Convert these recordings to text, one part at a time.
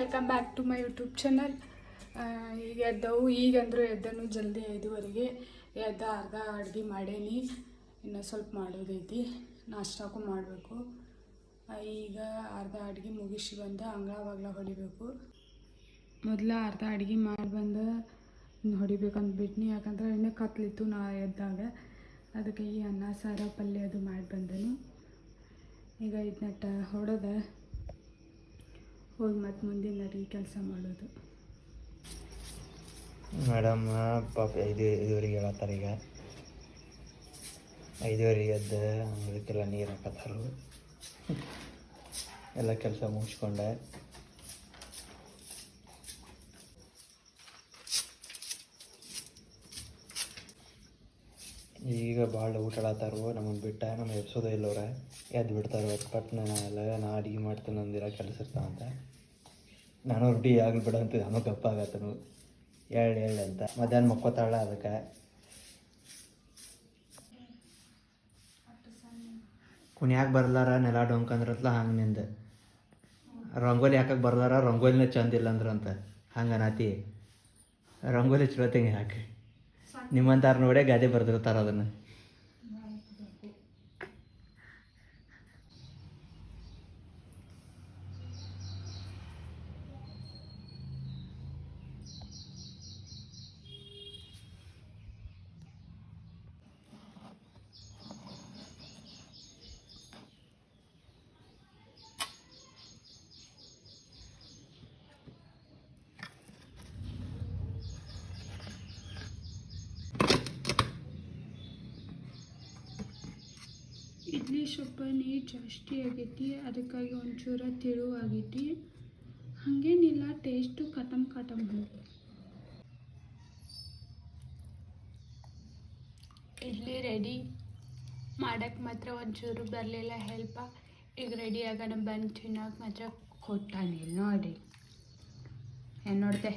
Welcome back to my YouTube channel. ಈಗ ಎದ್ದವು, ಈಗಂದ್ರೂ ಎದ್ದನು ಜಲ್ದಿ 5:15 ಎದ್ದ ಅರ್ಧ ಅಡುಗೆ ಮಾಡೇನಿ. ಇನ್ನು ಸ್ವಲ್ಪ ಮಾಡೋದೈತಿ, ನಾಷ್ಟಾಕು ಮಾಡಬೇಕು. ಈಗ ಅರ್ಧ ಅಡುಗೆ ಮುಗಿಸಿ ಬಂದು ಅಂಗಳ ಹೊಡಿಬೇಕು. ಮೊದಲು ಅರ್ಧ ಅಡುಗೆ ಮಾಡಿ ಬಂದು ಹೊಡಿಬೇಕಂದ್ಬಿಟ್ನಿ, ಯಾಕಂದ್ರೆ ಇನ್ನೂ ಕತ್ಲಿತ್ತು ನಾ ಎದ್ದಾಗ. ಅದಕ್ಕೆ ಈ ಅನ್ನ ಸಾರು ಪಲ್ಯ ಅದು ಮಾಡಿ ಬಂದನು. ಈಗ ಇದನ್ನ ಹೊಡೆದ ಹೋಗಿ ಮತ್ತು ಮುಂದಿನ ಅಡುಗೆ ಕೆಲಸ ಮಾಡೋದು. ಮೇಡಮ್ ಪಾಪ 5:05 ಹೇಳತ್ತಾರೆ. ಈಗ 5:05 ಎದ್ದು ಅದಕ್ಕೆಲ್ಲ ನೀರು ಹಾಕತ್ತಾರು. ಎಲ್ಲ ಕೆಲಸ ಮುಗಿಸ್ಕೊಂಡೆ ಈಗ ಭಾಳ ಊಟಾಡತ್ತಾರು. ನಮಗೆ ಬಿಟ್ಟ ನಮಗೆ ಎಬ್ಸೋದೇ ಇಲ್ಲವ್ರೆ, ಎದ್ದು ಬಿಡ್ತಾರೆ. ಪಟ್ನ ನಾ ಅಡುಗೆ ಮಾಡ್ತೇನೆ ಅಂದಿರ ಕೆಲಸ ಇರ್ತಾವಂತ. ನಾನು ರೆಡಿ ಆಗಲಿ ಬಿಡ ಅಂತ ನಾನು ಗಪ್ಪ ಆಗತ್ತನು ಹೇಳಿ ಅಂತ. ಮಧ್ಯಾಹ್ನ ಮಕ್ಕೋತಾಳ. ಅದಕ್ಕೆ ಕುಣ್ಯಾಕ ಬರ್ಲಾರ ನೆಲ ಡೊಂಕಂದ್ರತ್ಲ ಹಂಗೆ ನಿಂದು ರಂಗೋಲಿ ಹಾಕಕ್ಕೆ ಬರ್ಲಾರ ರಂಗೋಲಿನ ಚಂದ ಇಲ್ಲ ಅಂದ್ರಂತ. ಹಂಗೆ ನಾತಿ ರಂಗೋಲಿ ಚಲೋತಂಗೆ ಹಾಕಿ ನಿಮ್ಮಂತಾರು ನೋಡೇ ಗಾದೆ ಬರ್ದಿರ್ತಾರೆ ಅದನ್ನು. ಇಡ್ಲಿ ಸ್ವಲ್ಪ ನೀರು ಜಾಸ್ತಿ ಆಗೈತಿ, ಅದಕ್ಕಾಗಿ ಒಂಚೂರು ತೆಳುವಾಗೈತಿ. ಹಾಗೇನಿಲ್ಲ, ಟೇಸ್ಟು ಕಟಮ್ ಇಡ್ಲಿ ರೆಡಿ ಮಾಡಕ್ಕೆ ಮಾತ್ರ ಒಂಚೂರು ಬರಲಿಲ್ಲ ಹೆಲ್ಪ. ಈಗ ರೆಡಿ ಆಗೋಣ ಬಂದು ತಿನ್ನೋಕೆ ಮಾತ್ರ ಕೊಟ್ಟಾನಿಲ್ಲ ನೋಡಿ. ಏನು ನೋಡಿದೆ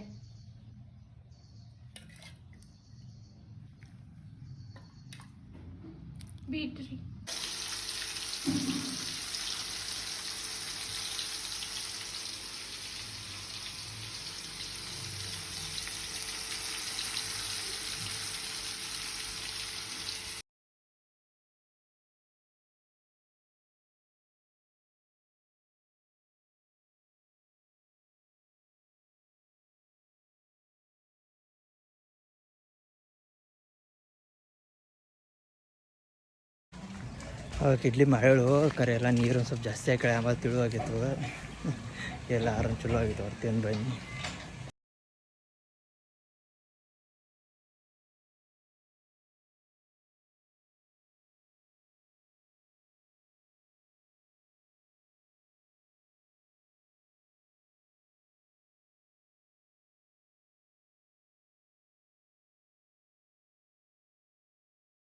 ಬೀಟ್ರಿ. ಅವಕ್ಕೆ ಇಡ್ಲಿ ಮಾಡೇಳು ಕರೆ ಎಲ್ಲ ನೀರು ಒಂದು ಸ್ವಲ್ಪ ಜಾಸ್ತಿ ಹಾಕಿ ಆಮೇಲೆ ತಿಳುವಾಗಿತ್ತು. ಎಲ್ಲ ಆರನ್ನು ಚಲೋ ಆಗಿತ್ತು. ಅವ್ರು ತಿಂದು ಬನ್ನಿ.